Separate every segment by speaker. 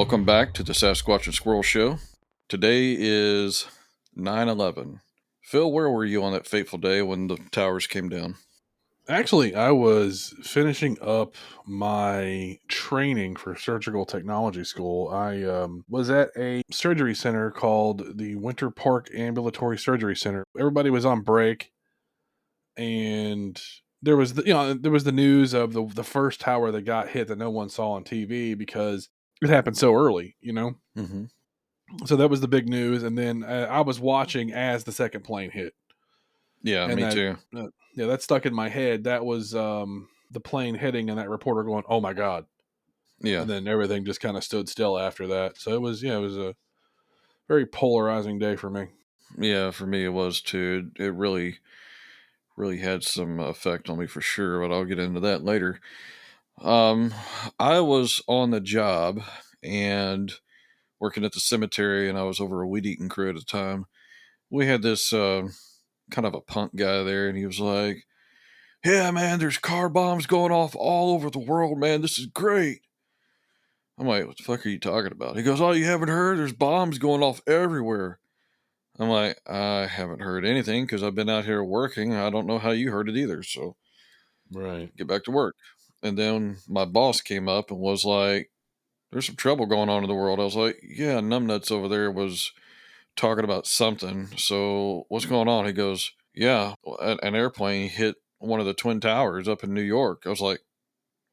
Speaker 1: Welcome back to the Sasquatch and Squirrel Show. Today is 9/11. Phil, where were you on that fateful day when the towers came down?
Speaker 2: Actually, I was finishing up my training for surgical technology school. I was at a surgery center called the Winter Park Ambulatory Surgery Center. Everybody was on break, and there was the news of the first tower that got hit that no one saw on TV because it happened so early.
Speaker 1: Mm-hmm.
Speaker 2: So that was the big news, and then I was watching as the second plane hit.
Speaker 1: Yeah,
Speaker 2: And
Speaker 1: me too.
Speaker 2: that stuck in my head. That was the plane hitting and that reporter going, "Oh my god!"
Speaker 1: Yeah,
Speaker 2: And then everything just kind of stood still after that. So it was a very polarizing day for me.
Speaker 1: yeah, for me it was too. It really, really had some effect on me for sure, but I'll get into that later. Um, I was on the job and working at the cemetery, and I was over a weed eating crew at the time. We had this kind of a punk guy there, and he was like, "Yeah, man, there's car bombs going off all over the world, man. This is great." I'm like, "What the fuck are you talking about?" He goes, "Oh, you haven't heard? There's bombs going off everywhere." I'm like, "I haven't heard anything because I've been out here working. I don't know how you heard it either. So
Speaker 2: Right.
Speaker 1: get back to work." And then my boss came up and was like, "There's some trouble going on in the world." I was like, "Yeah, numbnuts over there was talking about something. So what's going on?" He goes, "Yeah, an airplane hit one of the Twin Towers up in New York." I was like,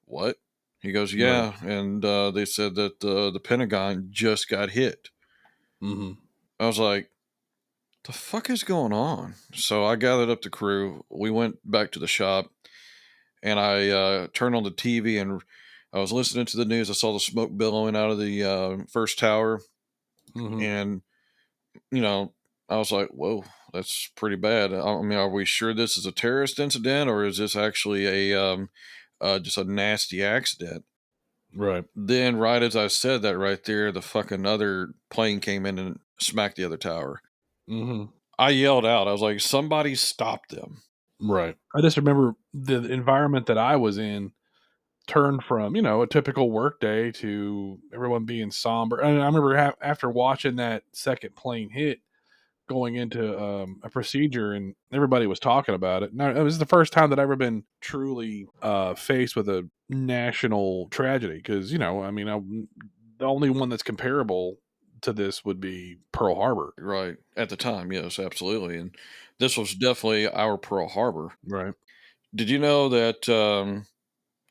Speaker 1: "What?" He goes,
Speaker 2: Right.
Speaker 1: "Yeah," and they said that the Pentagon just got hit.
Speaker 2: Mm-hmm.
Speaker 1: I was like, "The fuck is going on?" So I gathered up the crew. We went back to the shop, and I turned on the TV, and I was listening to the news. I saw the smoke billowing out of the first tower,
Speaker 2: Mm-hmm.
Speaker 1: and you know, I was like, "Whoa, that's pretty bad." I mean, are we sure this is a terrorist incident, or is this actually a just a nasty accident?
Speaker 2: Right.
Speaker 1: Then, right as I said that, right there, the fucking other plane came in and smacked the other tower.
Speaker 2: Mm-hmm.
Speaker 1: I yelled out. I was like, "Somebody stop them!"
Speaker 2: Right. I just remember the environment that I was in turned from a typical work day to everyone being somber. And I remember after watching that second plane hit, going into a procedure and everybody was talking about it. Now, it was the first time that I've ever been truly faced with a national tragedy because, the only one that's comparable to this would be Pearl Harbor.
Speaker 1: Right at the time, yes, absolutely, and this was definitely our Pearl Harbor.
Speaker 2: Right.
Speaker 1: Did you know that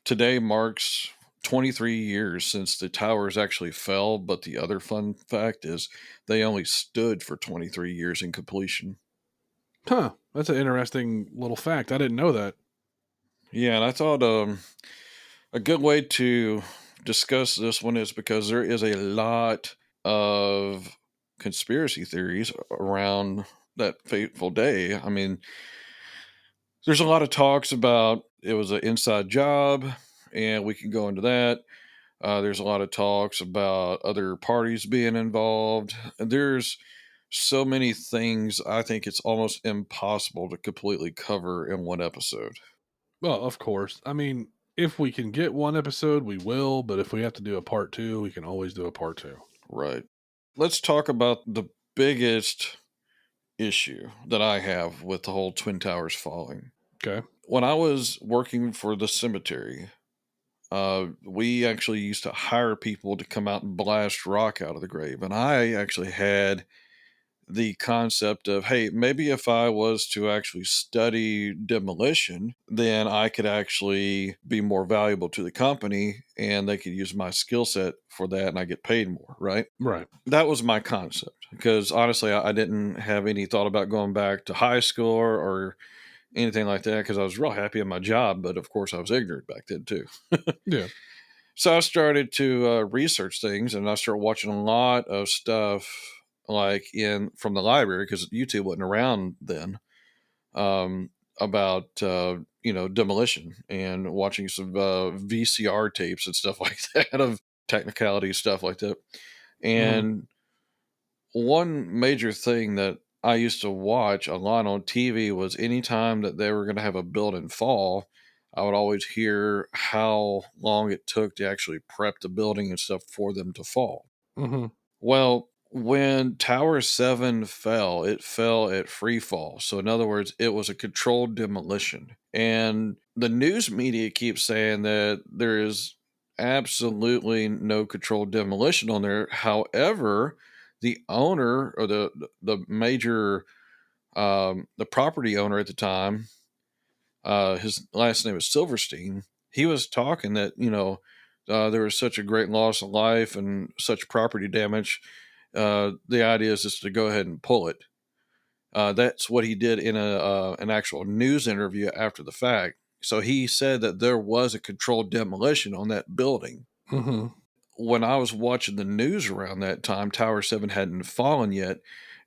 Speaker 1: today marks 23 years since the towers actually fell? But the other fun fact is they only stood for 23 years in completion.
Speaker 2: Huh. That's an interesting little fact. I didn't know that.
Speaker 1: Yeah, and I thought a good way to discuss this one is because there is a lot of conspiracy theories around that fateful day. I mean, there's a lot of talks about it was an inside job, and we can go into that. There's a lot of talks about other parties being involved. There's so many things. I think it's almost impossible to completely cover in one episode.
Speaker 2: Well, of course. I mean, if we can get one episode, we will. But if we have to do a part two, we can always do a part two.
Speaker 1: Right. Let's talk about the biggest issue that I have with the whole Twin Towers falling.
Speaker 2: Okay.
Speaker 1: When I was working for the cemetery, we actually used to hire people to come out and blast rock out of the grave. And I actually had the concept of, hey, maybe if I was to actually study demolition, then I could actually be more valuable to the company and they could use my skill set for that and I get paid more, right?
Speaker 2: Right.
Speaker 1: That was my concept because honestly, I didn't have any thought about going back to high school or anything like that because I was real happy in my job. But of course, I was ignorant back then too.
Speaker 2: Yeah.
Speaker 1: So I started to research things, and I started watching a lot of stuff like in from the library because YouTube wasn't around then, about demolition and watching some VCR tapes and stuff like that of technicality stuff like that.
Speaker 2: Hmm.
Speaker 1: And one major thing that I used to watch a lot on TV was anytime that they were going to have a building fall, I would always hear how long it took to actually prep the building and stuff for them to fall.
Speaker 2: Mhm.
Speaker 1: Well, when Tower 7 fell, it fell at free fall. So, in other words, it was a controlled demolition. And the news media keeps saying that there is absolutely no controlled demolition on there. However, the owner or the major the property owner at the time, his last name is Silverstein. He was talking that there was such a great loss of life and such property damage. The idea is just to go ahead and pull it. That's what he did in an actual news interview after the fact. So he said that there was a controlled demolition on that building.
Speaker 2: Mhm.
Speaker 1: When I was watching the news around that time, Tower 7 hadn't fallen yet.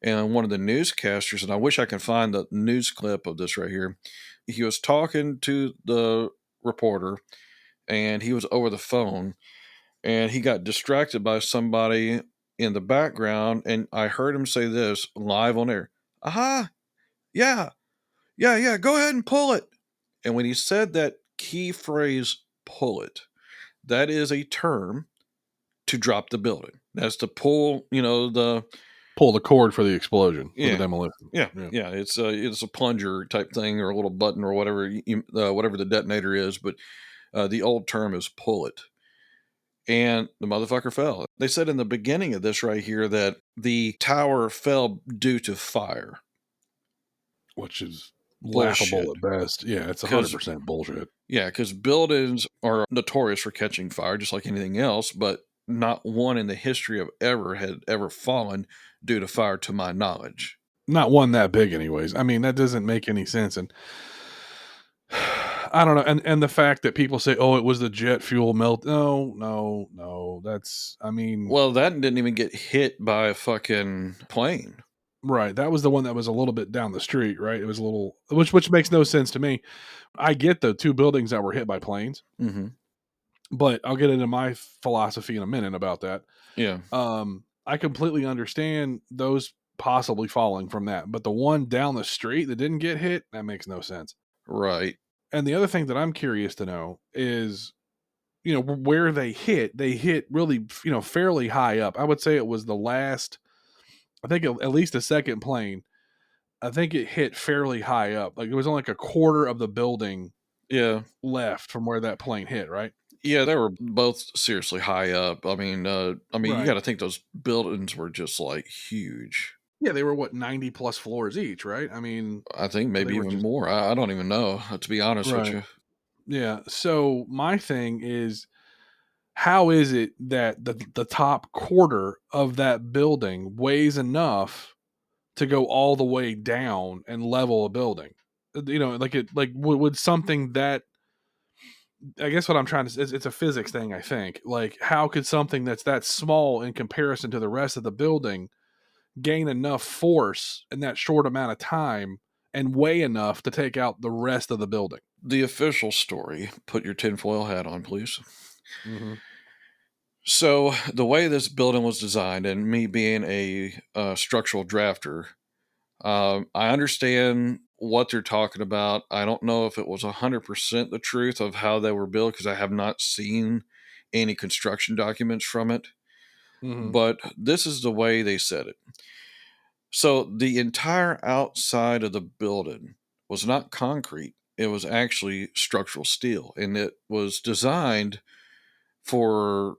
Speaker 1: And one of the newscasters, and I wish I could find the news clip of this right here, he was talking to the reporter and he was over the phone and he got distracted by somebody in the background. And I heard him say this live on air. Aha, yeah, yeah, go ahead and pull it. And when he said that key phrase, pull it, that is a term to drop the building. That's to pull, the
Speaker 2: Pull the cord for the explosion, for the
Speaker 1: yeah,
Speaker 2: demolition.
Speaker 1: yeah,
Speaker 2: Yeah.
Speaker 1: yeah. It's a plunger type thing or a little button or whatever whatever the detonator is, but the old term is pull it. And the motherfucker fell. They said in the beginning of this right here that the tower fell due to fire.
Speaker 2: Which is laughable
Speaker 1: Bullshit.
Speaker 2: at best. Yeah, it's
Speaker 1: Because
Speaker 2: 100% bullshit.
Speaker 1: yeah, because buildings are notorious for catching fire, just like anything else, but not one in the history of ever had ever fallen due to fire, to my knowledge.
Speaker 2: Not one that big anyways. I mean, that doesn't make any sense, and I don't know, and the fact that people say, "Oh, it was the jet fuel melt." No, no, no, that's I mean,
Speaker 1: Well, that didn't even get hit by a fucking plane.
Speaker 2: right, that was the one that was a little bit down the street, right? It was a little which makes no sense to me. I get the 2 buildings that were hit by planes,
Speaker 1: Hmm.
Speaker 2: but I'll get into my philosophy in a minute about that.
Speaker 1: Yeah,
Speaker 2: I completely understand those possibly falling from that, but the one down the street that didn't get hit, that makes no sense.
Speaker 1: right.
Speaker 2: And the other thing that I'm curious to know is, where they hit really, fairly high up. I would say it was the last, I think at least the second plane. I think it hit fairly high up. Like it was only like a quarter of the building
Speaker 1: Yeah,
Speaker 2: left from where that plane hit, right?
Speaker 1: yeah, they were both seriously high up. I mean, you
Speaker 2: Right.
Speaker 1: got to think those buildings were just like huge.
Speaker 2: Yeah, they were what 90 plus floors each, right? I mean,
Speaker 1: I think
Speaker 2: they
Speaker 1: maybe
Speaker 2: were
Speaker 1: even
Speaker 2: just
Speaker 1: more. I don't even know, to be honest with
Speaker 2: right.
Speaker 1: you.
Speaker 2: Yeah. So my thing is, how is it that the top quarter of that building weighs enough to go all the way down and level a building? Like would something that, I guess what I'm trying to, it's a physics thing, I think. Like, how could something that's that small in comparison to the rest of the building gain enough force in that short amount of time and weigh enough to take out the rest of the building?
Speaker 1: The official story, put your tinfoil hat on, please.
Speaker 2: Hmm.
Speaker 1: So, the way this building was designed, and me being a structural drafter, I understand what they're talking about. I don't know if it was 100% the truth of how they were built because I have not seen any construction documents from it,
Speaker 2: Hmm.
Speaker 1: but this is the way they said it. So, the entire outside of the building was not concrete, it was actually structural steel, and it was designed for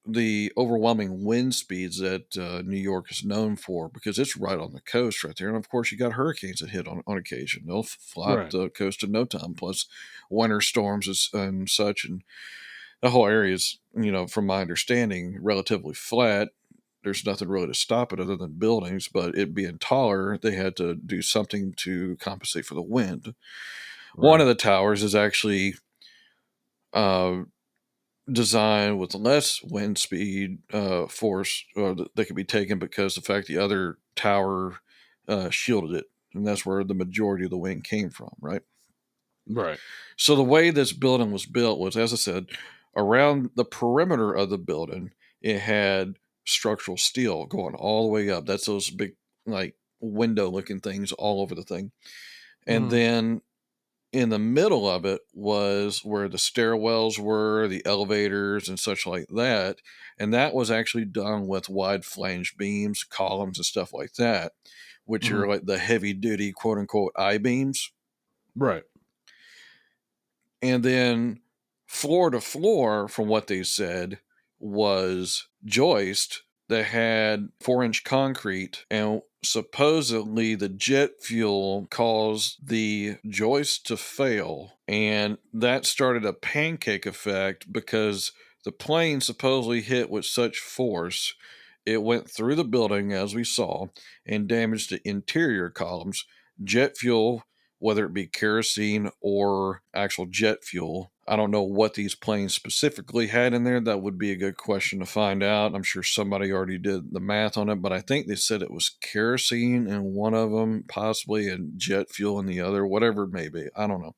Speaker 1: the overwhelming wind speeds that New York is known for because it's right on the coast right there. And of course, you got hurricanes that hit on occasion. They'll fly up
Speaker 2: Right.
Speaker 1: the coast in no time, plus winter storms and such. And the whole area is, from my understanding, relatively flat. There's nothing really to stop it other than buildings, but it being taller, they had to do something to compensate for the wind. One of
Speaker 2: Right.
Speaker 1: the towers is actually uh, design with less wind speed force that could be taken because the fact the other tower shielded it, and that's where the majority of the wind came from, right?
Speaker 2: Right.
Speaker 1: So the way this building was built was, as I said, around the perimeter of the building, it had structural steel going all the way up. That's those big like window looking things all over the thing, and
Speaker 2: Hmm.
Speaker 1: then In the middle of it was where the stairwells were, the elevators, and such like that. And that was actually done with wide flange beams, columns, and stuff like that, which
Speaker 2: Hmm.
Speaker 1: are like the heavy duty quote unquote I beams.
Speaker 2: Right.
Speaker 1: And then floor to floor, from what they said, was joist that had 4-inch concrete, and supposedly the jet fuel caused the joist to fail, and that started a pancake effect because the plane supposedly hit with such force it went through the building as we saw and damaged the interior columns. Jet fuel, whether it be kerosene or actual jet fuel. I don't know what these planes specifically had in there. That would be a good question to find out. I'm sure somebody already did the math on it, but I think they said it was kerosene in one of them, possibly, and jet fuel in the other, whatever it may be. I don't know.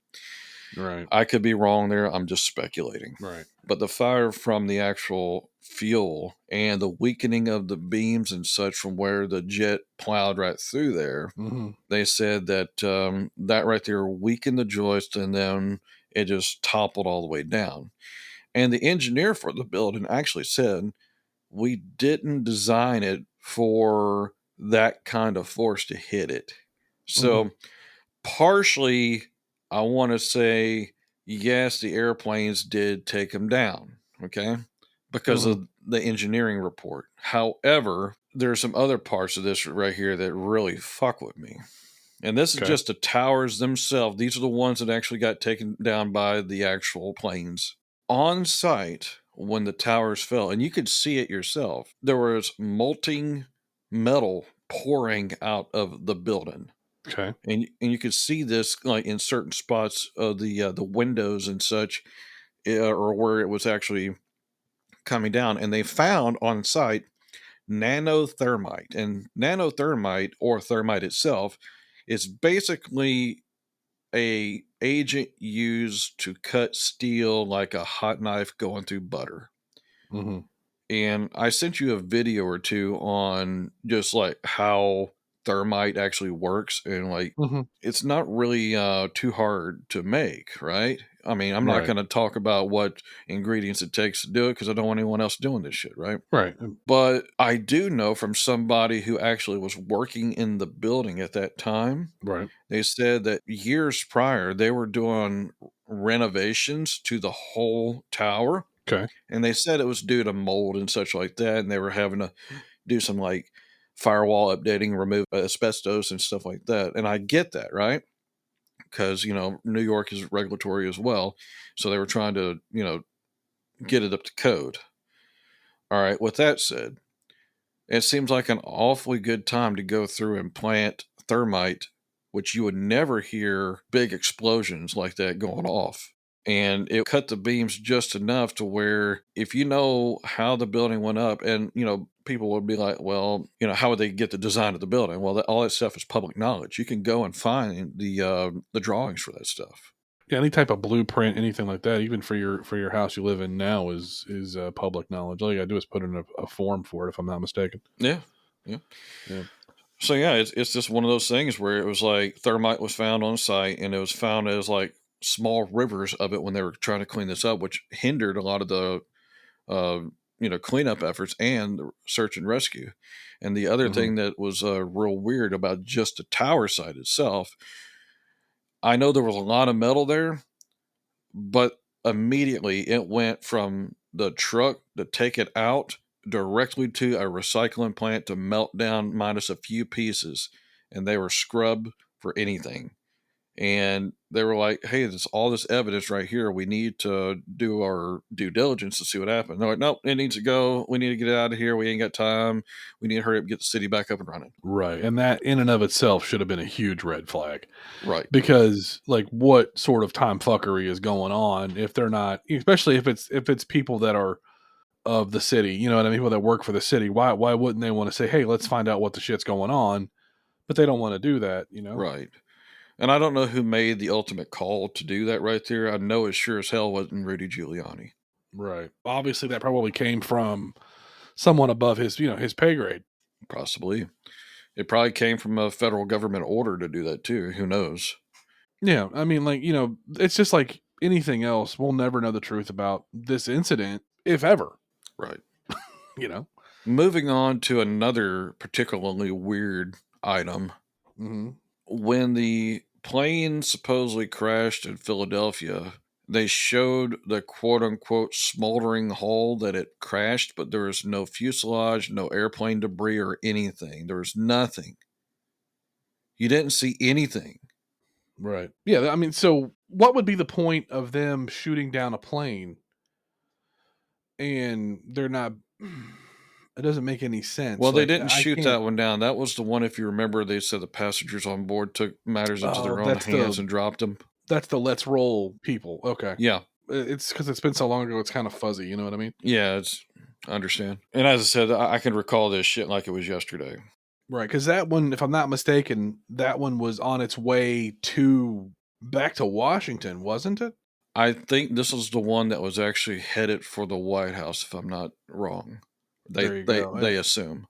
Speaker 2: Right.
Speaker 1: I could be wrong there. I'm just speculating.
Speaker 2: Right.
Speaker 1: But the fire from the actual fuel and the weakening of the beams and such from where the jet plowed right through there,
Speaker 2: Hmm.
Speaker 1: they said that that right there weakened the joist and then it just toppled all the way down. And the engineer for the building actually said, we didn't design it for that kind of force to hit it.
Speaker 2: Hmm.
Speaker 1: So, partially, I want to say, yes, the airplanes did take them down, okay, because
Speaker 2: Hmm.
Speaker 1: of the engineering report. However, there are some other parts of this right here that really fuck with me. And this is
Speaker 2: Okay.
Speaker 1: just the towers themselves. These are the ones that actually got taken down by the actual planes. On site, when the towers fell, and you could see it yourself, there was molting metal pouring out of the building.
Speaker 2: Okay.
Speaker 1: And you could see this like in certain spots of the windows and such, or where it was actually coming down. And they found on site nanothermite, and nanothermite or thermite itself is basically a agent used to cut steel like a hot knife going through butter.
Speaker 2: Hmm.
Speaker 1: And I sent you a video or two on just like how thermite actually works, and like
Speaker 2: Hmm.
Speaker 1: it's not really too hard to make, right? I mean, I'm not
Speaker 2: Right.
Speaker 1: going to talk about what ingredients it takes to do it because I don't want anyone else doing this shit, right?
Speaker 2: Right.
Speaker 1: But I do know from somebody who actually was working in the building at that time,
Speaker 2: Right.
Speaker 1: they said that years prior, they were doing renovations to the whole tower.
Speaker 2: Okay.
Speaker 1: And they said it was due to mold and such like that. And they were having to do some like firewall updating, remove asbestos and stuff like that. And I get that, right? Because, New York is regulatory as well. So they were trying to, get it up to code. All right. With that said, it seems like an awfully good time to go through and plant thermite, which you would never hear big explosions like that going off. And it cut the beams just enough to where if you know how the building went up, and people would be like, well, how would they get the design of the building? Well, all that stuff is public knowledge. You can go and find the drawings for that stuff.
Speaker 2: Yeah, any type of blueprint, anything like that, even for your house you live in now, is public knowledge. All you gotta do is put in a form for it, if I'm not mistaken.
Speaker 1: Yeah, yeah.
Speaker 2: Yeah.
Speaker 1: So yeah, it's just one of those things where it was like thermite was found on site, and it was found as like small rivers of it when they were trying to clean this up, which hindered a lot of the uh, cleanup efforts and the search and rescue. And the other
Speaker 2: Hmm.
Speaker 1: thing that was real weird about just the tower site itself, I know there was a lot of metal there, but immediately it went from the truck to take it out directly to a recycling plant to melt down minus a few pieces, and they were scrubbed for anything. And they were like, hey, there's all this evidence right here. We need to do our due diligence to see what happened. They're like, nope, it needs to go. We need to get it out of here. We ain't got time. We need to hurry up and get the city back up and running.
Speaker 2: Right, and that in and of itself should have been a huge red flag,
Speaker 1: Right.
Speaker 2: because like what sort of time fuckery is going on if they're not, especially if it's people that are of the city, you know what I mean, people that work for the city. Why wouldn't they want to say, hey, let's find out what the shit's going on? But they don't want to do that, you know.
Speaker 1: Right. And I don't know who made the ultimate call to do that right there. I know it sure as hell wasn't Rudy Giuliani.
Speaker 2: Right. Obviously, that probably came from someone above his, his pay grade.
Speaker 1: Possibly. It probably came from a federal government order to do that too. Who knows?
Speaker 2: Yeah, I mean, like, it's just like anything else. We'll never know the truth about this incident, if ever.
Speaker 1: Right.
Speaker 2: You know.
Speaker 1: Moving on to another particularly weird item.
Speaker 2: Hmm.
Speaker 1: When the plane supposedly crashed in Philadelphia, they showed the quote unquote smoldering hull that it crashed, but there was no fuselage, no airplane debris or anything. There was nothing. You didn't see anything.
Speaker 2: Right. Yeah. I mean, so what would be the point of them shooting down a plane and they're not? It doesn't make any sense.
Speaker 1: Well, they
Speaker 2: Like,
Speaker 1: didn't
Speaker 2: I
Speaker 1: shoot
Speaker 2: can't.
Speaker 1: that one down. That was the one, if you remember, they said the passengers on board took matters into
Speaker 2: Oh,
Speaker 1: their own hands and dropped them.
Speaker 2: that's the let's roll people. Okay.
Speaker 1: Yeah.
Speaker 2: It's because it's been so long ago. It's kind of fuzzy. You know what I mean?
Speaker 1: Yeah, I understand. And as I said, I can recall this shit like it was yesterday.
Speaker 2: Right. Because that one, if I'm not mistaken, that one was on its way to back to Washington, wasn't it?
Speaker 1: I think this was the one that was actually headed for the White House, if I'm not wrong. They
Speaker 2: There you
Speaker 1: they
Speaker 2: go.
Speaker 1: they assume.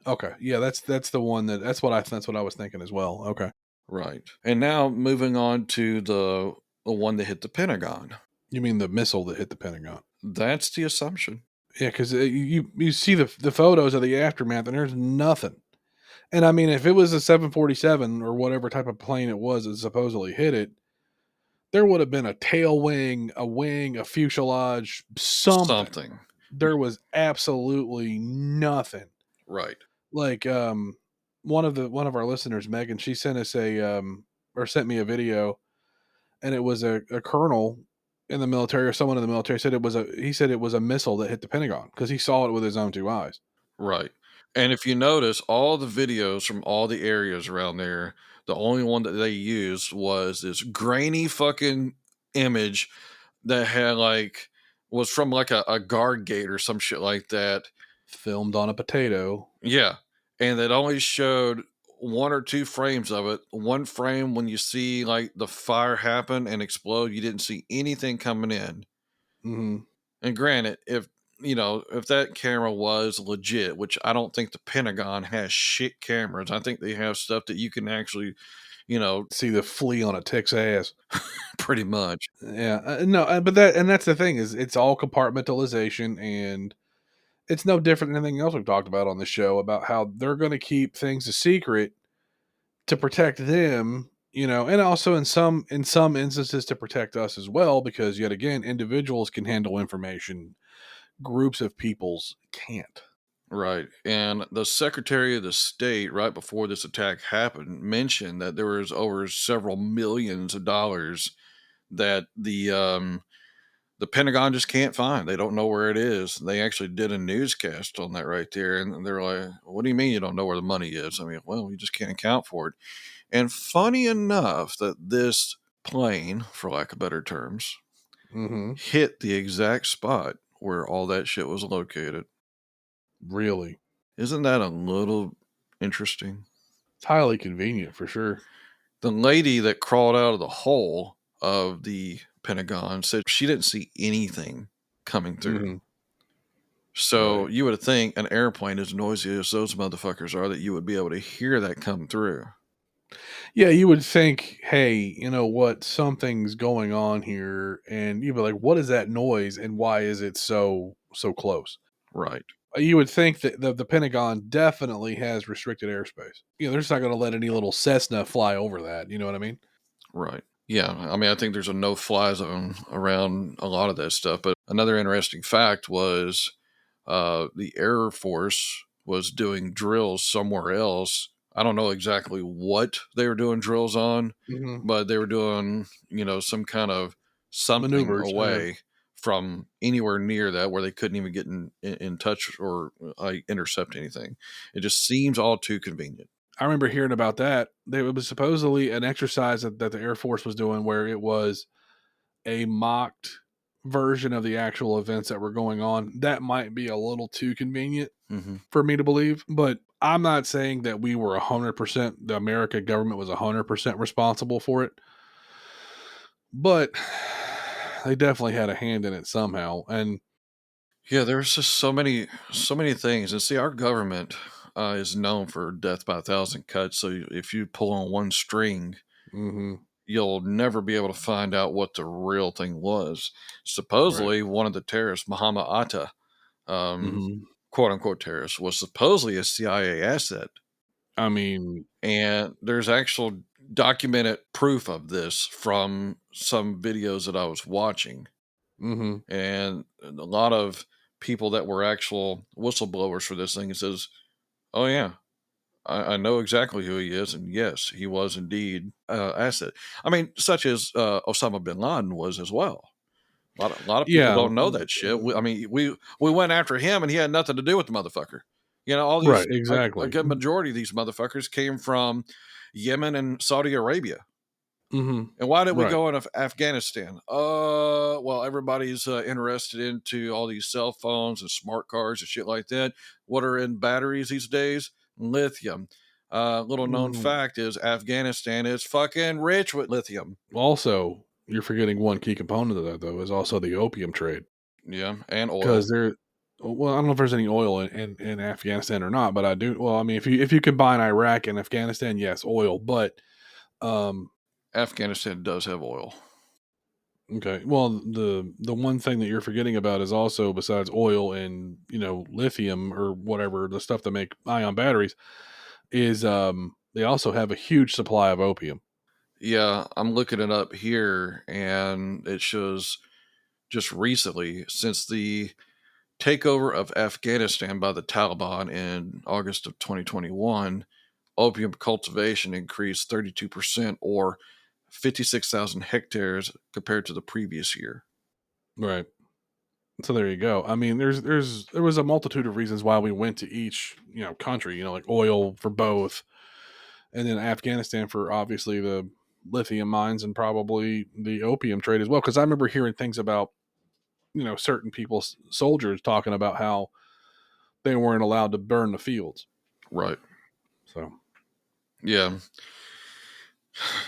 Speaker 2: Okay. Yeah, that's the one that's what I was thinking as well. Okay.
Speaker 1: Right. And now moving on to the one that hit the Pentagon.
Speaker 2: You mean the missile that hit the Pentagon?
Speaker 1: That's the assumption.
Speaker 2: Yeah, because you see the photos of the aftermath, and there's nothing. And I mean, if it was a 747 or whatever type of plane it was that supposedly hit it, there would have been a tail wing, a wing, a fuselage, something.
Speaker 1: Something.
Speaker 2: There was absolutely nothing.
Speaker 1: Right.
Speaker 2: Like one of our listeners, Megan, she sent us or sent me a video, and it was a colonel in the military or someone in the military said he said it was a missile that hit the Pentagon because he saw it with his own two eyes.
Speaker 1: Right. And if you notice, all the videos from all the areas around there, the only one that they used was this grainy fucking image that had like was from like a guard gate or some shit like that.
Speaker 2: Filmed on a potato.
Speaker 1: Yeah. And it only showed one or two frames of it. One frame when you see like the fire happen and explode, you didn't see anything coming in.
Speaker 2: Hmm.
Speaker 1: And granted, if that camera was legit, which I don't think the Pentagon has shit cameras, I think they have stuff that you can actually, you know,
Speaker 2: See the flea on a tick's ass.
Speaker 1: pretty much.
Speaker 2: Yeah, no, but that's the thing is it's all compartmentalization, and it's no different than anything else we've talked about on the show about how they're going to keep things a secret to protect them, and also in some instances to protect us as well, because yet again, individuals can handle information, groups of peoples can't.
Speaker 1: Right. And the Secretary of the State, right before this attack happened, mentioned that there was over several millions of dollars that the Pentagon just can't find. They don't know where it is. They actually did a newscast on that right there. And they're like, what do you mean you don't know where the money is? I mean, well, we just can't account for it. And funny enough, that this plane, for lack of better terms,
Speaker 2: Hmm.
Speaker 1: hit the exact spot where all that shit was located.
Speaker 2: Really,
Speaker 1: Isn't that a little interesting?
Speaker 2: it's highly convenient for sure.
Speaker 1: The lady that crawled out of the hole of the Pentagon said she didn't see anything coming through.
Speaker 2: Hmm.
Speaker 1: So
Speaker 2: Right.
Speaker 1: you would think an airplane, as noisy as those motherfuckers are, that you would be able to hear that come through.
Speaker 2: Yeah, you would think, hey, you know what, something's going on here, and you'd be like, what is that noise, and why is it so close?
Speaker 1: Right.
Speaker 2: You would think that the Pentagon definitely has restricted airspace. They're just not going to let any little Cessna fly over that. You know what I mean?
Speaker 1: Right. Yeah. I mean, I think there's a no fly zone around a lot of that stuff. But another interesting fact was the Air Force was doing drills somewhere else. I don't know exactly what they were doing drills on,
Speaker 2: Hmm.
Speaker 1: but they were doing, some kind of something
Speaker 2: Maneuvers.
Speaker 1: away from anywhere near that where they couldn't even get in touch or intercept anything. It just seems all too convenient.
Speaker 2: I remember hearing about that. It was supposedly an exercise that the Air Force was doing where it was a mocked version of the actual events that were going on. That might be a little too convenient
Speaker 1: Hmm.
Speaker 2: for me to believe, but I'm not saying that we were 100%, the American government was 100% responsible for it, but they definitely had a hand in it somehow. And
Speaker 1: Yeah, there's just so many things. And see, our government is known for death by a thousand cuts. So if you pull on one string,
Speaker 2: mhm,
Speaker 1: you'll never be able to find out what the real thing was.
Speaker 2: Right.
Speaker 1: Supposedly, one of the terrorists, Muhammad Atta,
Speaker 2: Mhm.
Speaker 1: quote unquote terrorist, was supposedly a CIA asset.
Speaker 2: I mean,
Speaker 1: And there's actual documented proof of this from some videos that I was watching.
Speaker 2: mhm.
Speaker 1: And a lot of people that were actual whistleblowers for this thing says, "Oh yeah, I know exactly who he is, and yes, he was indeed asset." I mean, such as Osama bin Laden was as well. A lot of people
Speaker 2: Yeah,
Speaker 1: don't know that shit. I mean, we went after him, and he had nothing to do with the motherfucker. All
Speaker 2: right,
Speaker 1: these a
Speaker 2: exactly.
Speaker 1: good majority of these motherfuckers came from Yemen and Saudi Arabia.
Speaker 2: Mhm.
Speaker 1: And why did we
Speaker 2: Right.
Speaker 1: go into Afghanistan? Well, everybody's interested into all these cell phones and smart cars and shit like that. What are in batteries these days? Lithium. Little known
Speaker 2: Mhm.
Speaker 1: fact is Afghanistan is fucking rich with lithium.
Speaker 2: Also, you're forgetting one key component of that, though, is also the opium trade.
Speaker 1: Yeah, and
Speaker 2: Because
Speaker 1: oil.
Speaker 2: well, I don't know if there's any oil in Afghanistan or not, but I do. Well, I mean, if you combine Iraq and Afghanistan, yes, oil. But um,
Speaker 1: Afghanistan does have oil.
Speaker 2: okay. Well, the one thing that you're forgetting about is also besides oil and lithium or whatever the stuff that make ion batteries is they also have a huge supply of opium.
Speaker 1: Yeah, I'm looking it up here, and it shows just recently since the takeover of Afghanistan by the Taliban in August of 2021, opium cultivation increased 32% or 56,000 hectares compared to the previous year.
Speaker 2: Right. So there you go. I mean, there was a multitude of reasons why we went to each country. Like oil for both, and then Afghanistan for obviously the lithium mines and probably the opium trade as well. Because I remember hearing things about certain people, soldiers, talking about how they weren't allowed to burn the fields.
Speaker 1: Right.
Speaker 2: So
Speaker 1: Yeah.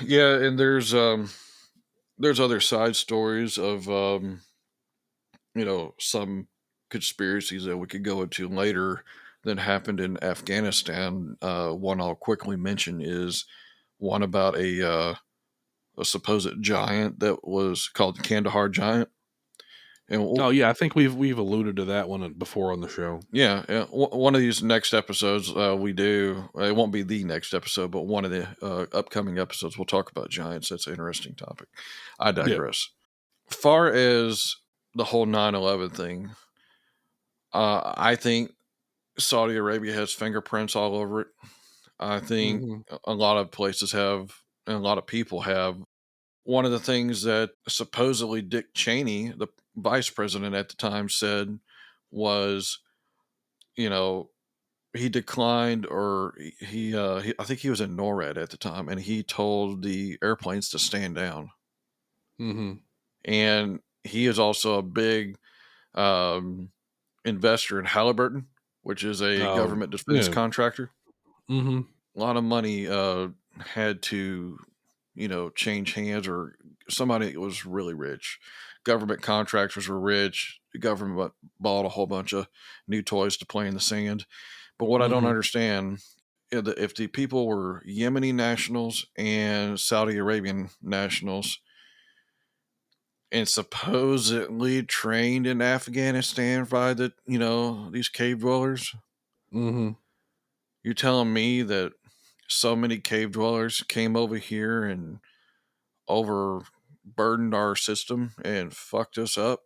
Speaker 1: Yeah, and there's other side stories of some conspiracies that we could go into later that happened in Afghanistan. One I'll quickly mention is one about a supposed giant that was called the Kandahar giant. And
Speaker 2: oh yeah, I think we've alluded to that one before on the show.
Speaker 1: yeah, one of these next episodes we do. It won't be the next episode, but one of the upcoming episodes we'll talk about giants. That's an interesting topic. I
Speaker 2: Yeah.
Speaker 1: digress. Far as the whole 9/11 thing, I think Saudi Arabia has fingerprints all over it. I think
Speaker 2: Hmm.
Speaker 1: a lot of places have, and a lot of people have. One of the things that supposedly Dick Cheney, the vice president at the time, said was, you know, he declined, or I think he was in NORAD at the time, and he told the airplanes to stand down.
Speaker 2: Hmm.
Speaker 1: And he is also a big um, investor in Halliburton, which is a
Speaker 2: Oh
Speaker 1: government defense
Speaker 2: yeah.
Speaker 1: contractor.
Speaker 2: Hmm.
Speaker 1: A lot of money had to, change hands, or somebody was really rich. Government contractors were rich. The government bought a whole bunch of new toys to play in the sand. But what I don't
Speaker 2: Hmm.
Speaker 1: understand, if the people were Yemeni nationals and Saudi Arabian nationals and supposedly trained in Afghanistan by these cave dwellers,
Speaker 2: Hmm.
Speaker 1: you're telling me that so many cave dwellers came over here and overburdened our system and fucked us up,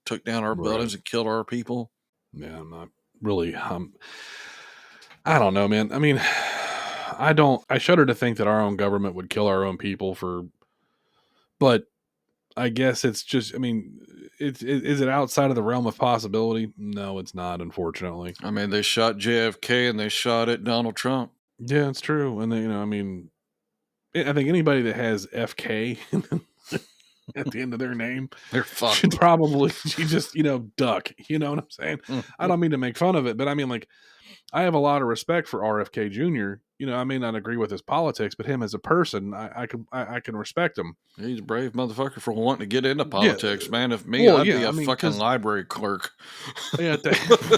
Speaker 1: took down our
Speaker 2: Right.
Speaker 1: buildings and killed our people?
Speaker 2: Yeah, I'm not really. I don't know, man. I mean, I don't. I shudder to think that our own government would kill our own people for. But I guess it's just. I mean, is it outside of the realm of possibility? No, it's not. Unfortunately.
Speaker 1: I mean, they shot JFK and they shot at Donald Trump.
Speaker 2: Yeah, it's true. And then, I mean, I think anybody that has FK at the end of their name
Speaker 1: They're
Speaker 2: should
Speaker 1: fucked.
Speaker 2: probably she just duck. You know what I'm saying? I don't mean to make fun of it, but I mean like I have a lot of respect for RFK Jr. I may not agree with his politics, but him as a person, I can respect him.
Speaker 1: He's a brave motherfucker for wanting to get into
Speaker 2: Yeah.
Speaker 1: politics, man. If me,
Speaker 2: Well,
Speaker 1: I'd be
Speaker 2: yeah. I
Speaker 1: a
Speaker 2: mean,
Speaker 1: fucking
Speaker 2: because
Speaker 1: library clerk.
Speaker 2: yeah,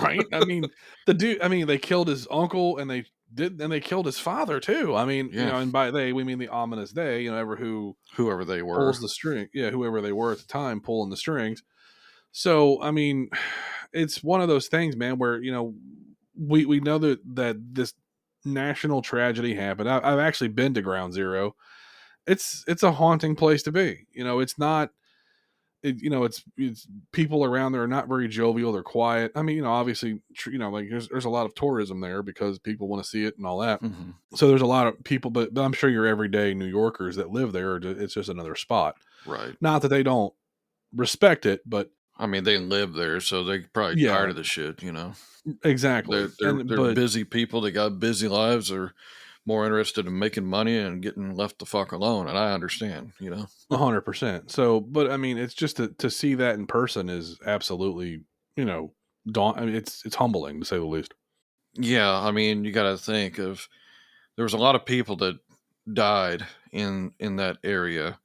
Speaker 2: right. I mean, the dude. I mean, they killed his uncle and they did, and they killed his father too. I mean,
Speaker 1: Yeah,
Speaker 2: and by they we mean the ominous they. Ever who
Speaker 1: whoever they were.
Speaker 2: pulls the string, yeah, whoever they were at the time pulling the strings. So I mean, it's one of those things, man, where we know that this national tragedy happened. I've actually been to Ground Zero. It's a haunting place to be. It's not. It's people around there are not very jovial. They're quiet. I mean, obviously, like there's a lot of tourism there because people want to see it and all that.
Speaker 1: Hmm.
Speaker 2: So there's a lot of people, but I'm sure your everyday New Yorkers that live there, it's just another spot.
Speaker 1: Right.
Speaker 2: Not that they don't respect it, but
Speaker 1: I mean, they live there, so they're probably tired
Speaker 2: yeah,
Speaker 1: of the shit.
Speaker 2: exactly.
Speaker 1: They're busy people. They got busy lives. They're more interested in making money and getting left the fuck alone. And I understand.
Speaker 2: 100%. So, but I mean, it's just to see that in person is absolutely, you know, I mean, it's humbling to say the least.
Speaker 1: Yeah, I mean, you got to think of there was a lot of people that died in that area,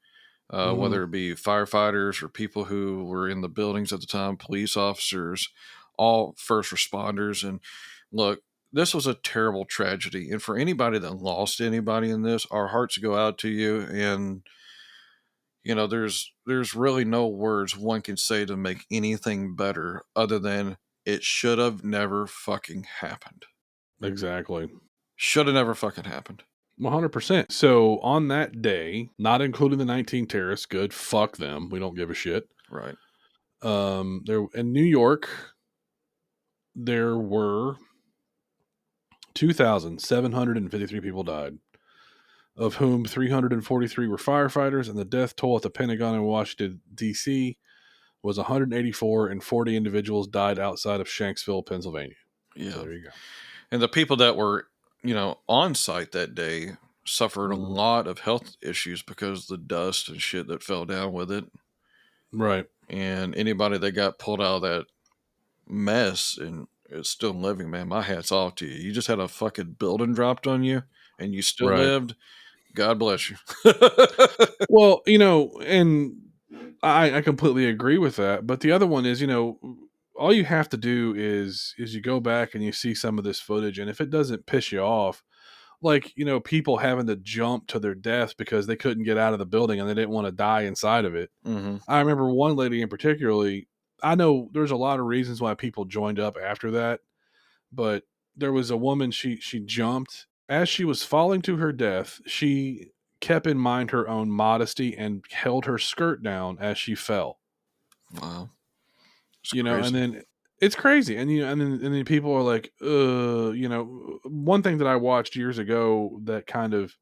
Speaker 2: Hmm.
Speaker 1: whether it be firefighters or people who were in the buildings at the time, police officers, all first responders. And look, this was a terrible tragedy. And for anybody that lost anybody in this, our hearts go out to you. And there's really no words one can say to make anything better other than it should have never fucking happened.
Speaker 2: Exactly.
Speaker 1: Should have never fucking happened.
Speaker 2: 100%. So on that day, not including the 19 terrorists, good, fuck them. We don't give a shit.
Speaker 1: Right.
Speaker 2: There in New York, there were 2,753 people died, of whom 343 were firefighters, and the death toll at the Pentagon in Washington, D.C. was 184, and 40 individuals died outside of Shanksville, Pennsylvania. So
Speaker 1: Yeah.
Speaker 2: there you go.
Speaker 1: And the people that were, on site that day suffered a
Speaker 2: Mhm.
Speaker 1: lot of health issues because the dust and shit that fell down with it.
Speaker 2: Right,
Speaker 1: And anybody that got pulled out of that mess and is still living, man, my hat's off to you. You just had a fucking building dropped on you and you still
Speaker 2: right.
Speaker 1: lived. God bless you.
Speaker 2: Well, and I completely agree with that. But the other one is, all you have to do is you go back and you see some of this footage, and if it doesn't piss you off, like people having to jump to their death because they couldn't get out of the building and they didn't want to die inside of it.
Speaker 1: Hmm.
Speaker 2: I remember one lady in particularly. I know there's a lot of reasons why people joined up after that, but there was a woman. She jumped as she was falling to her death. She kept in mind her own modesty and held her skirt down as she fell.
Speaker 1: Wow. It's
Speaker 2: And
Speaker 1: crazy.
Speaker 2: then it's crazy, and and then people are like, one thing that I watched years ago that kind of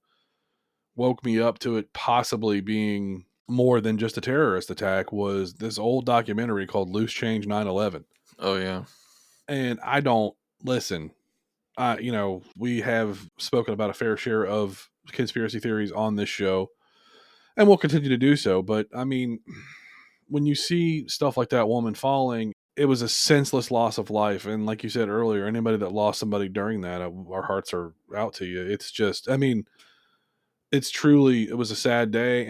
Speaker 2: woke me up to it possibly being more than just a terrorist attack was this old documentary called Loose Change 9/11.
Speaker 1: Oh, yeah.
Speaker 2: And I don't listen. We have spoken about a fair share of conspiracy theories on this show, and we'll continue to do so. But I mean, when you see stuff like that woman falling, it was a senseless loss of life. And like you said earlier, anybody that lost somebody during that, our hearts are out to you. It's just, I mean, it was a sad day,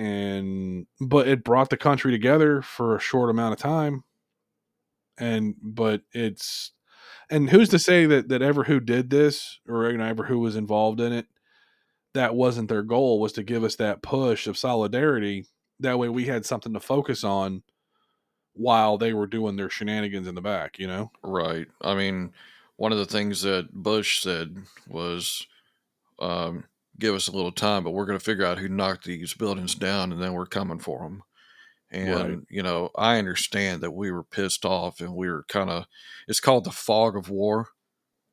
Speaker 2: but it brought the country together for a short amount of time. But and who's to say that ever who did this, or ever who was involved in it, that wasn't their goal, was to give us that push of solidarity. That way we had something to focus on while they were doing their shenanigans in the back.
Speaker 1: Right. I mean, one of the things that Bush said was, um, give us a little time, but we're going to figure out who knocked these buildings down and then we're coming for them.
Speaker 2: Right.
Speaker 1: And, I understand that we were pissed off and we were it's called the fog of war.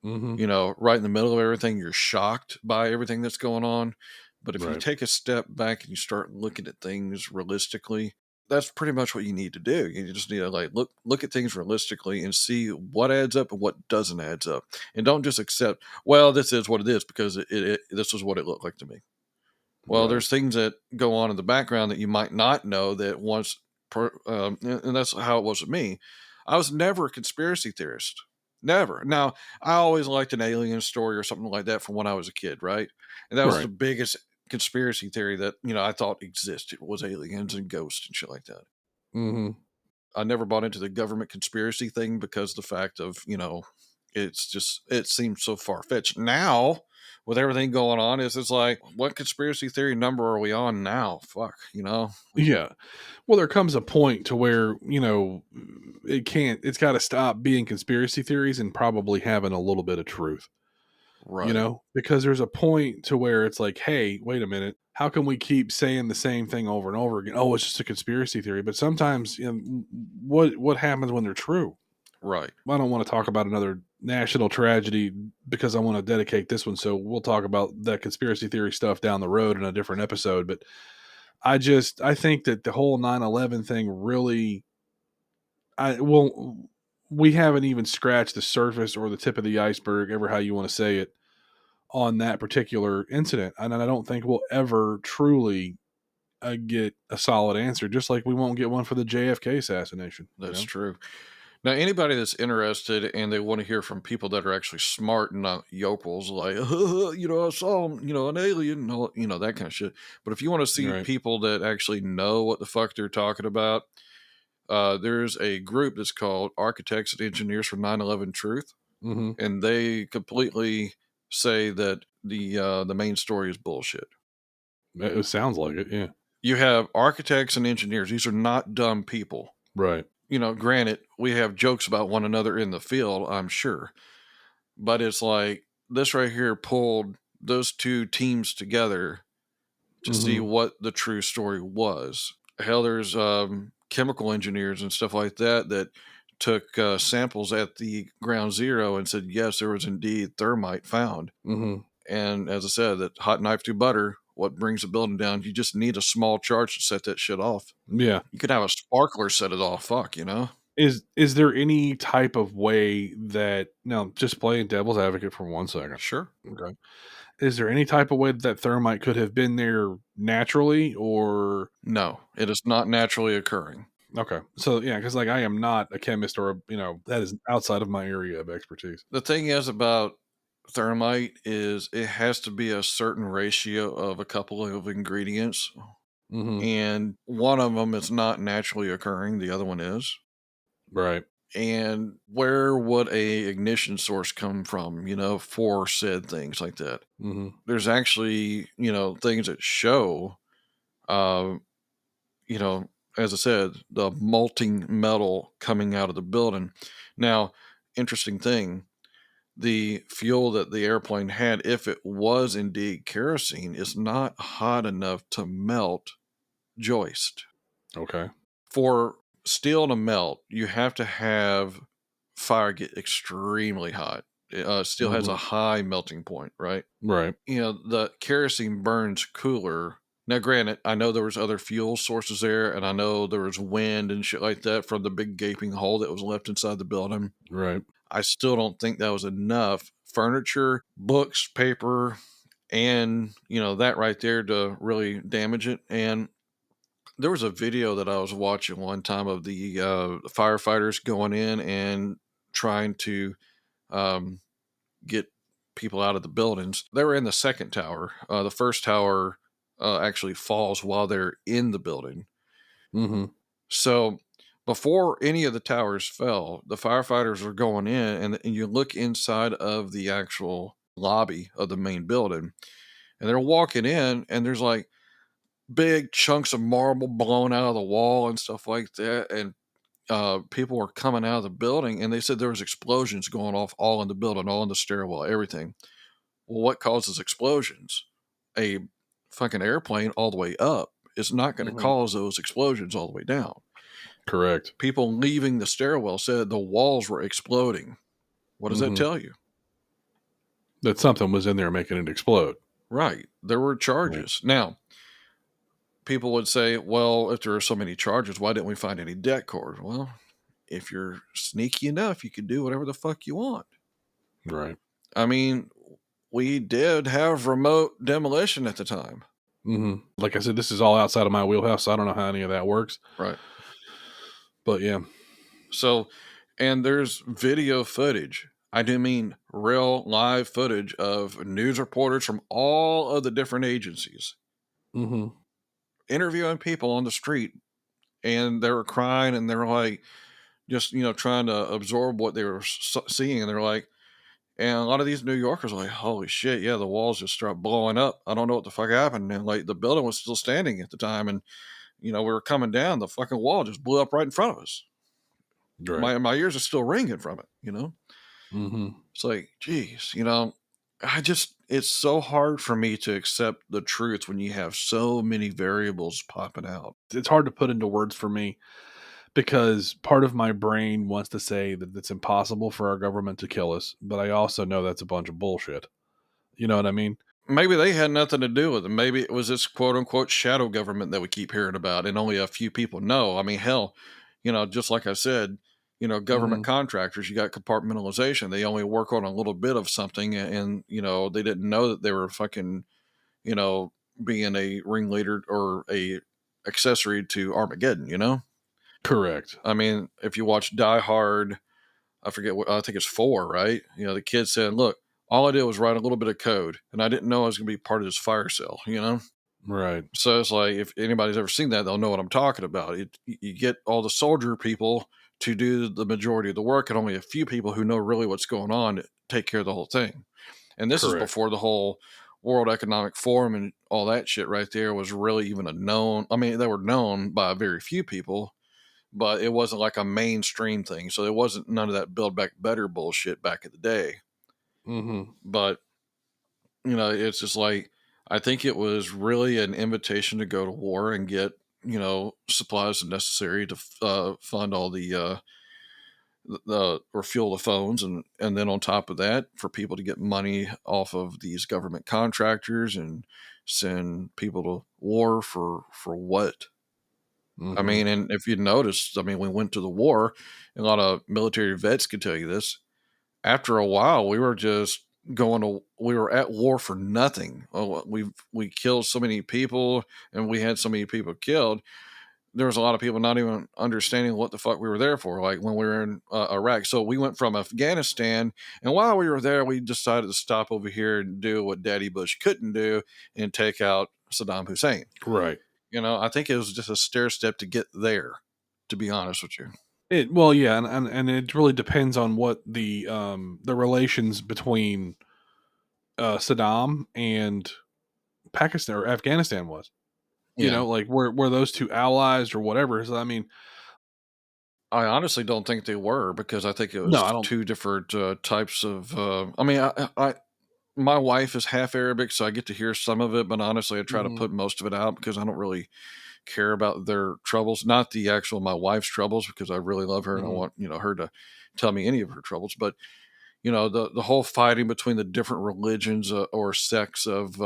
Speaker 2: Hmm.
Speaker 1: Right in the middle of everything, you're shocked by everything that's going on. But if you
Speaker 2: Right.
Speaker 1: take a step back and you start looking at things realistically, that's pretty much what you need to do. You just need to like look at things realistically and see what adds up and what doesn't adds up. And don't just accept, well, this is what it is because this is what it looked like to me. Well,
Speaker 2: Right.
Speaker 1: there's things that go on in the background that you might not know that and that's how it was with me. I was never a conspiracy theorist. Never. Now, I always liked an alien story or something like that from when I was a kid, right? And that was the
Speaker 2: Right.
Speaker 1: biggest conspiracy theory that, I thought existed was aliens and ghosts and shit like that.
Speaker 2: Hmm.
Speaker 1: I never bought into the government conspiracy thing because the fact of, It's just, it seems so far fetched now with everything going on. It's like, what conspiracy theory number are we on now? Fuck, you know?
Speaker 2: Yeah. Well, there comes a point to where, it's got to stop being conspiracy theories and probably having a little bit of truth,
Speaker 1: Right,
Speaker 2: because there's a point to where it's like, hey, wait a minute. How can we keep saying the same thing over and over again? Oh, it's just a conspiracy theory. But sometimes, what happens when they're true?
Speaker 1: right.
Speaker 2: I don't want to talk about another national tragedy because I want to dedicate this one. So we'll talk about that conspiracy theory stuff down the road in a different episode. But I think that the whole 9/11 thing really, I well, we haven't even scratched the surface or the tip of the iceberg, ever how you want to say it, on that particular incident. And I don't think we'll ever truly get a solid answer, just like we won't get one for the JFK assassination,
Speaker 1: That's true. Now, anybody that's interested and they want to hear from people that are actually smart and not yokels, like, I saw, an alien, and all, that kind of shit. But if you want to see
Speaker 2: Right.
Speaker 1: people that actually know what the fuck they're talking about, there's a group that's called Architects and Engineers for 9/11 Truth,
Speaker 2: Mm-hmm.
Speaker 1: and they completely say that the main story is bullshit.
Speaker 2: It sounds like it. Yeah.
Speaker 1: You have architects and engineers; these are not dumb people.
Speaker 2: Right.
Speaker 1: Granted, we have jokes about one another in the field, I'm sure, but it's like this right here pulled those two teams together to see
Speaker 2: Mm-hmm.
Speaker 1: what the true story was. Hell, there's chemical engineers and stuff like that that took samples at the ground zero and said, yes, there was indeed thermite found.
Speaker 2: Mm-hmm.
Speaker 1: And as I said, that hot knife to butter, what brings a building down, you just need a small charge to set that shit off.
Speaker 2: Yeah.
Speaker 1: You could have a sparkler set it off. Fuck.
Speaker 2: Is there any type of way that, now just playing devil's advocate for 1 second?
Speaker 1: Sure.
Speaker 2: Okay. Is there any type of way that thermite could have been there naturally, or
Speaker 1: No, it is not naturally occurring.
Speaker 2: okay? So yeah, because like I am not a chemist, or that is outside of my area of expertise.
Speaker 1: The thing is about thermite is it has to be a certain ratio of a couple of ingredients,
Speaker 2: Mm-hmm.
Speaker 1: and one of them is not naturally occurring, the other one is.
Speaker 2: Right.
Speaker 1: And where would a ignition source come from, for said things like that?
Speaker 2: Mm-hmm.
Speaker 1: There's actually, things that show, uh, you know, as I said, the molting metal coming out of the building. Now, interesting thing, the fuel that the airplane had, if it was indeed kerosene, is not hot enough to melt joist.
Speaker 2: Okay.
Speaker 1: For steel to melt, you have to have fire get extremely hot. Steel has
Speaker 2: Mm-hmm.
Speaker 1: a high melting point, right?
Speaker 2: Right.
Speaker 1: The kerosene burns cooler. Now, granted, I know there was other fuel sources there, and I know there was wind and shit like that from the big gaping hole that was left inside the building.
Speaker 2: Right.
Speaker 1: I still don't think that was enough furniture, books, paper, and that right there to really damage it. And there was a video that I was watching one time of the firefighters going in and trying to um, get people out of the buildings. They were in the second tower. The first tower actually falls while they're in the building.
Speaker 2: Mm-hmm.
Speaker 1: So before any of the towers fell, the firefighters were going in, and you look inside of the actual lobby of the main building, and they're walking in, and there's like big chunks of marble blown out of the wall and stuff like that. And people were coming out of the building, and they said there was explosions going off all in the building, all in the stairwell, everything. Well, what causes explosions? A fucking airplane all the way up is not going to
Speaker 2: Mm-hmm.
Speaker 1: cause those explosions all the way down.
Speaker 2: Correct.
Speaker 1: People leaving the stairwell said the walls were exploding. What does that
Speaker 2: Mm-hmm.
Speaker 1: tell you?
Speaker 2: That something was in there making it explode.
Speaker 1: Right. There were
Speaker 2: Right.
Speaker 1: charges. Now, people would say, well, if there are so many charges, why didn't we find any deck cord? Well, if you're sneaky enough, you can do whatever the fuck you want.
Speaker 2: Right.
Speaker 1: I mean, we did have remote demolition at the time.
Speaker 2: Mm-hmm. Like I said, this is all outside of my wheelhouse, so I don't know how any of that works.
Speaker 1: Right.
Speaker 2: But yeah.
Speaker 1: So, and there's video footage. I do mean real live footage of news reporters from all of the different agencies
Speaker 2: Mm-hmm.
Speaker 1: interviewing people on the street, and they were crying, and they were like, just, trying to absorb what they were seeing. And they're like, And a lot of these New Yorkers are like, holy shit, yeah, the walls just start blowing up. I don't know what the fuck happened. And like the building was still standing at the time. And, we were coming down, the fucking wall just blew up right in front of us.
Speaker 2: Right.
Speaker 1: My ears are still ringing from it.
Speaker 2: Mhm.
Speaker 1: It's like, geez, it's so hard for me to accept the truth when you have so many variables popping out.
Speaker 2: It's hard to put into words for me because part of my brain wants to say that it's impossible for our government to kill us, but I also know that's a bunch of bullshit. You know what I mean?
Speaker 1: Maybe they had nothing to do with it. Maybe it was this quote unquote shadow government that we keep hearing about and only a few people know. I mean, hell, just like I said, government
Speaker 2: Mhm.
Speaker 1: contractors, you got compartmentalization. They only work on a little bit of something and they didn't know that they were fucking, you know, being a ringleader or a accessory to Armageddon.
Speaker 2: Correct.
Speaker 1: I mean, if you watch Die Hard, I forget what I think it's 4, right? The kid said, "Look, all I did was write a little bit of code, and I didn't know I was going to be part of this fire cell."
Speaker 2: Right.
Speaker 1: So it's like if anybody's ever seen that, they'll know what I'm talking about. You get all the soldier people to do the majority of the work, and only a few people who know really what's going on to take care of the whole thing. And this is
Speaker 2: Correct.
Speaker 1: before the whole World Economic Forum and all that shit right there was really even a known. I mean, they were known by a very few people, but it wasn't like a mainstream thing. So there wasn't none of that build back better bullshit back in the day.
Speaker 2: Mhm.
Speaker 1: But, it's just like, I think it was really an invitation to go to war and get, supplies necessary to fund all the or fuel the phones. And then on top of that, for people to get money off of these government contractors and send people to war for what? I
Speaker 2: Mhm.
Speaker 1: mean, and if you noticed, I mean, we went to the war, and a lot of military vets can tell you this. After a while, we were just we were at war for nothing. Oh, we killed so many people, and we had so many people killed. There was a lot of people not even understanding what the fuck we were there for. Like when we were in Iraq, so we went from Afghanistan, and while we were there, we decided to stop over here and do what Daddy Bush couldn't do and take out Saddam Hussein.
Speaker 2: Right.
Speaker 1: I think it was just a stair step to get there, to be honest with you.
Speaker 2: Well, yeah, and it really depends on what the relations between Saddam and Pakistan or Afghanistan was.
Speaker 1: Yeah.
Speaker 2: Like were those two allies or whatever? So I mean,
Speaker 1: I honestly don't think they were because I think it
Speaker 2: no, I
Speaker 1: was
Speaker 2: don't.
Speaker 1: two different types of. I mean, my wife is half Arabic, so I get to hear some of it, but honestly, I try to
Speaker 2: Mhm.
Speaker 1: put most of it out because I don't really care about their troubles, not the actual my wife's troubles, because I really love her and I
Speaker 2: Mhm.
Speaker 1: want her to tell me any of her troubles, but the whole fighting between the different religions or sects of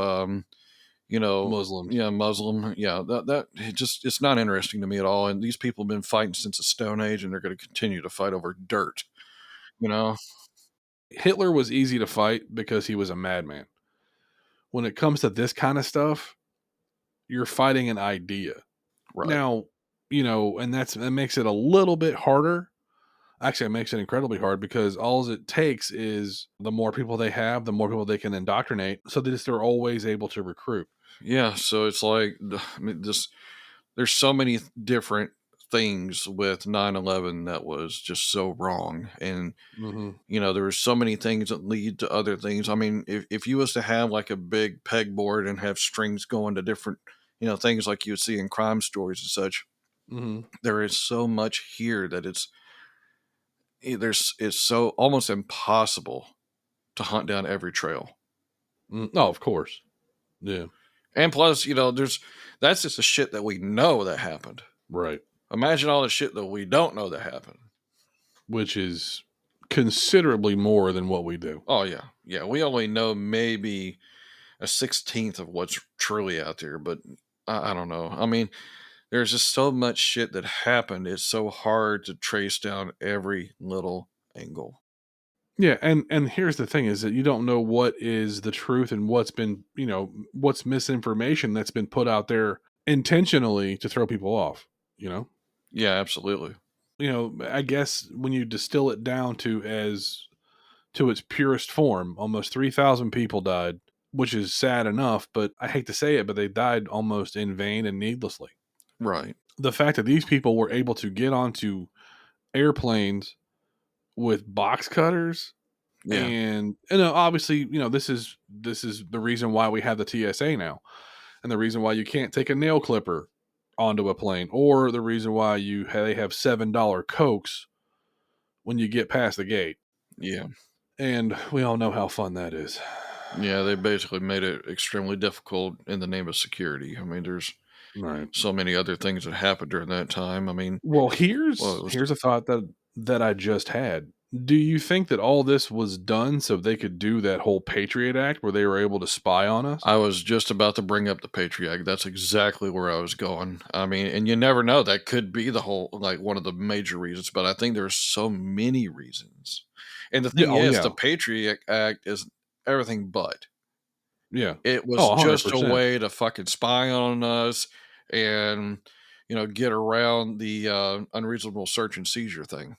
Speaker 1: you know,
Speaker 2: Muslims.
Speaker 1: yeah, Muslim, yeah, that it's not interesting to me at all. And these people have been fighting since the Stone Age, and they're going to continue to fight over dirt. You know,
Speaker 2: Hitler was easy to fight because he was a madman. When it comes to this kind of stuff, you're fighting an idea.
Speaker 1: right?
Speaker 2: Now, and that makes it a little bit harder. Actually, it makes it incredibly hard because all it takes is the more people they have, the more people they can indoctrinate, so that they're always able to recruit.
Speaker 1: Yeah. So it's like, I mean, this. There's so many different things with 9/11 that was just so wrong, and
Speaker 2: Hmm.
Speaker 1: there were so many things that lead to other things. I mean, if you was to have like a big pegboard and have strings going to different, things like you would see in crime stories and such,
Speaker 2: Hmm.
Speaker 1: there is so much here that it's so almost impossible to hunt down every trail.
Speaker 2: Oh, of course. Yeah.
Speaker 1: And plus, that's just the shit that we know that happened.
Speaker 2: Right.
Speaker 1: Imagine all the shit that we don't know that happened.
Speaker 2: Which is considerably more than what we do.
Speaker 1: Oh yeah, yeah. We only know maybe a 16th of what's truly out there, but I don't know. I mean, there's just so much shit that happened. It's so hard to trace down every little angle.
Speaker 2: Yeah, and here's the thing is that you don't know what is the truth and what's been, what's misinformation that's been put out there intentionally to throw people off, you know?
Speaker 1: Yeah, absolutely.
Speaker 2: I guess when you distill it down to its purest form, almost 3,000 people died, which is sad enough, but I hate to say it, but they died almost in vain and needlessly.
Speaker 1: Right.
Speaker 2: The fact that these people were able to get onto airplanes with box cutters
Speaker 1: Yeah.
Speaker 2: And obviously, this is the reason why we have the TSA now, and the reason why you can't take a nail clipper onto a plane, or the reason why they have $7 Cokes when you get past the gate.
Speaker 1: Yeah.
Speaker 2: And we all know how fun that is.
Speaker 1: Yeah. They basically made it extremely difficult in the name of security. I mean, there's
Speaker 2: Right.
Speaker 1: so many other things that happened during that time. I mean,
Speaker 2: Well,
Speaker 1: well,
Speaker 2: here's
Speaker 1: it was,
Speaker 2: here's a thought that I just had. Do you think that all this was done so they could do that whole Patriot Act where they were able to spy on us?
Speaker 1: I was just about to bring up the Patriot Act. That's exactly where I was going. I mean, and you never know. That could be the whole, like, one of the major reasons, but I think there's so many reasons. And the
Speaker 2: Yeah.
Speaker 1: thing
Speaker 2: Oh,
Speaker 1: is,
Speaker 2: yeah.
Speaker 1: the Patriot Act is everything but.
Speaker 2: Yeah.
Speaker 1: It was
Speaker 2: Oh,
Speaker 1: just a
Speaker 2: 100%.
Speaker 1: way to fucking spy on us and, get around the unreasonable search and seizure thing.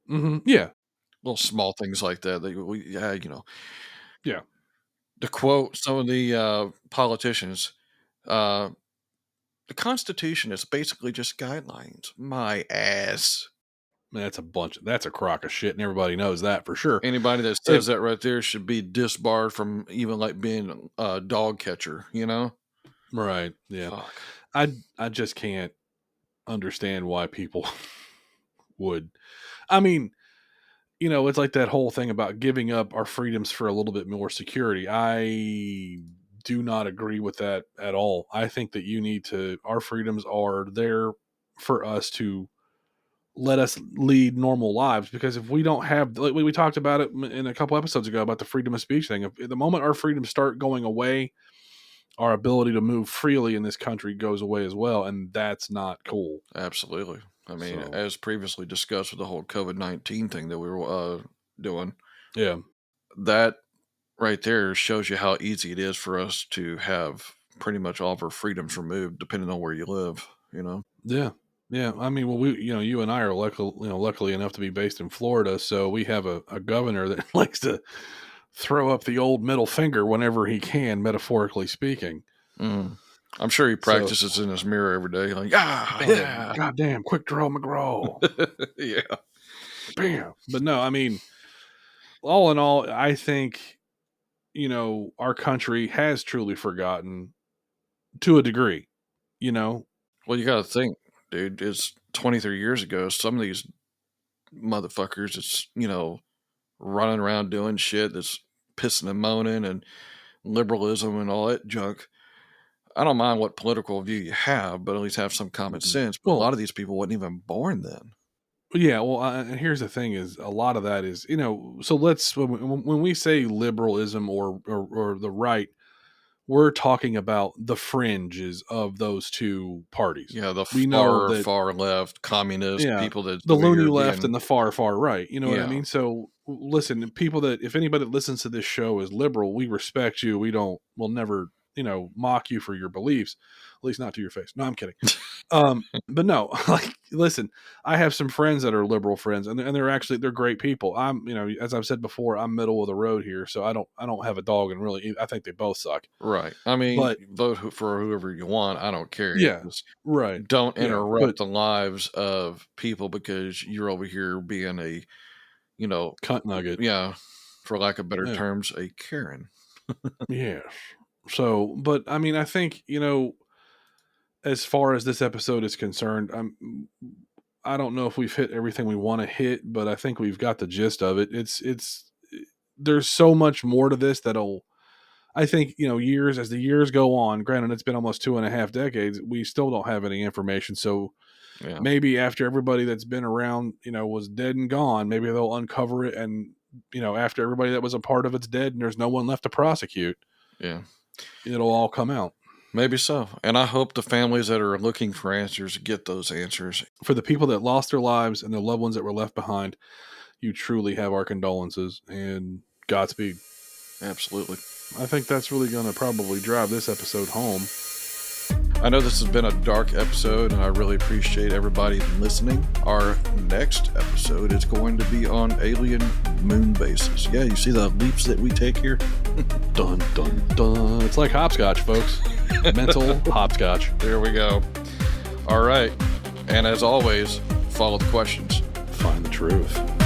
Speaker 2: Yeah.
Speaker 1: Little small things like that. Yeah,
Speaker 2: Yeah.
Speaker 1: to quote some of the politicians, uh, the Constitution is basically just guidelines. My ass.
Speaker 2: Man, that's a crock of shit, and everybody knows that for sure.
Speaker 1: Anybody that
Speaker 2: If
Speaker 1: says that right there should be disbarred from even like being a dog catcher,
Speaker 2: Right. Yeah.
Speaker 1: Fuck.
Speaker 2: I just can't understand why people would. I mean, it's like that whole thing about giving up our freedoms for a little bit more security. I do not agree with that at all. I think that our freedoms are there for us to let us lead normal lives, because if we don't have, like we talked about it in a couple episodes ago about the freedom of speech thing, if the moment our freedoms start going away, our ability to move freely in this country goes away as well, and that's not cool.
Speaker 1: Absolutely. I mean,
Speaker 2: So
Speaker 1: as previously discussed with the whole COVID-19 thing that we were doing,
Speaker 2: yeah.
Speaker 1: that right there shows you how easy it is for us to have pretty much all of our freedoms removed, depending on where you live.
Speaker 2: Yeah. Yeah. I mean, well, you and I are luckily enough to be based in Florida. So we have a governor that likes to throw up the old middle finger whenever he can, metaphorically speaking.
Speaker 1: Mm. I'm sure he
Speaker 2: So,
Speaker 1: practices in his mirror every day, like, yeah,
Speaker 2: oh,
Speaker 1: yeah,
Speaker 2: goddamn, quick draw McGraw.
Speaker 1: yeah.
Speaker 2: Bam. But no, I mean, all in all, I think, our country has truly forgotten to a degree, you know?
Speaker 1: Well, you got to think, dude. It's 23 years ago. Some of these motherfuckers, running around doing shit that's pissing and moaning and liberalism and all that junk. I don't mind what political view you have, but at least have some common
Speaker 2: Mhm.
Speaker 1: sense. But a
Speaker 2: Well,
Speaker 1: lot of these people wasn't even born then.
Speaker 2: yeah, well, and here's the thing: is a lot of that is So when we say liberalism or the right, we're talking about the fringes of those two parties.
Speaker 1: Yeah, the
Speaker 2: We know
Speaker 1: far,
Speaker 2: that,
Speaker 1: far left communist
Speaker 2: yeah,
Speaker 1: people that
Speaker 2: the
Speaker 1: over
Speaker 2: loony
Speaker 1: here
Speaker 2: left
Speaker 1: being,
Speaker 2: and the far right. You know what I
Speaker 1: yeah,
Speaker 2: mean? So listen, if anybody that listens to this show is liberal, we respect you. We'll never mock you for your beliefs, at least not to your face. No, I'm kidding. But no, like, listen, I have some friends that are liberal friends, and they're great people. As I've said before, I'm middle of the road here, so I don't have a dog, and really, I think they both suck.
Speaker 1: right. I mean,
Speaker 2: But
Speaker 1: vote for whoever you want. I don't care.
Speaker 2: yeah,
Speaker 1: Just
Speaker 2: right,
Speaker 1: don't
Speaker 2: yeah, but
Speaker 1: interrupt the lives of people because you're over here being a, you know,
Speaker 2: cunt nugget,
Speaker 1: yeah, for lack of better
Speaker 2: yeah,
Speaker 1: terms, a Karen.
Speaker 2: yeah. So, but I mean, I think as far as this episode is concerned, I don't know if we've hit everything we want to hit, but I think we've got the gist of it. It's there's so much more to this that'll, I think, as the years go on, granted it's been almost 2.5 decades, we still don't have any information. So
Speaker 1: Yeah,
Speaker 2: maybe after everybody that's been around, was dead and gone, maybe they'll uncover it, and after everybody that was a part of it's dead and there's no one left to prosecute,
Speaker 1: yeah.
Speaker 2: it'll all come out.
Speaker 1: Maybe so. And I hope the families that are looking for answers get those answers.
Speaker 2: For the people that lost their lives and the loved ones that were left behind, you truly have our condolences and Godspeed.
Speaker 1: Absolutely.
Speaker 2: I think that's really going to probably drive this episode home.
Speaker 1: I know this has been a dark episode, and I really appreciate everybody listening. Our next episode is going to be on alien moon bases. Yeah, you see the leaps that we take here?
Speaker 2: Dun, dun, dun. It's like hopscotch, folks. Mental hopscotch.
Speaker 1: There we go. All right. And as always, follow the questions.
Speaker 2: Find the truth.